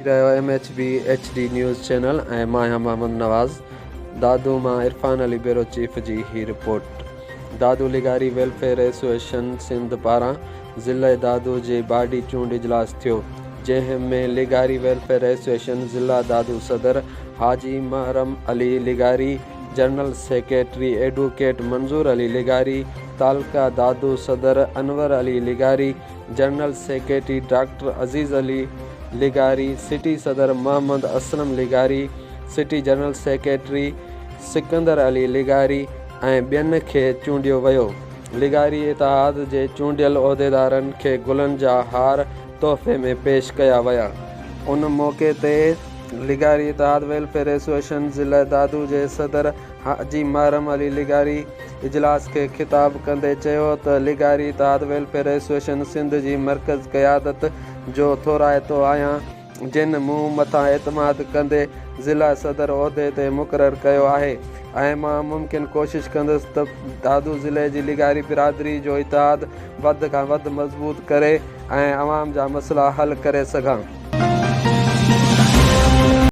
रहियो MHB HD news channel ऐं मां आहियां मोहम्मद नवाज़। दादू मां इरफान अली ब्यूरो चीफ जी ही रिपोर्ट। दादू लिगारी वेलफेयर एसोसिएशन सिंध पारां ज़िले दादू जे बाडी चूंड इजलास थियो, जंहिंमें लिगारी वेलफेयर एसोसिएशन ज़िला दादू सदर हाजी महरम अली लिगारी, जनरल सेक्रेटरी एडवोकेट मंजूर अली लिगारी, तालका दादू सदर Anwar Ali लिगारी, general secretary doctor अज़ीज़ अली लिगारी, सिटी सदर Mohammad Aslam लिगारी, city general secretary Sikandar Ali लिगारी ऐं ॿियनि खे चूंडियो वियो। लिगारी इतिहाद जे चूंडियल उहिदेदारनि खे गुलनि जा हार तोहफ़े में पेश कया विया। उन मौक़े ते लिगारी इतिहाद वेलफेयर एसोसिएशन ज़िला दादू जे सदर हाजी महरम अली लिगारी इजलास खे ख़िताब कंदे चयो त लिगारी इतिहाद वेलफेयर एसोसिएशन सिंध जी मरकज़ क़यादत जो थोराइतो आहियां, जिन मूं मथां एतमाद कंदे ज़िला सदर उहिदे ते मुक़ररु कयो आहे ऐं मां मुमकिन कोशिश कंदुसि त दादू ज़िले जी लिगारी बिरादरी जो इतिहाद वधि खां वधि मज़बूत करे ऐं अवाम जा मसइला हल करे सघां।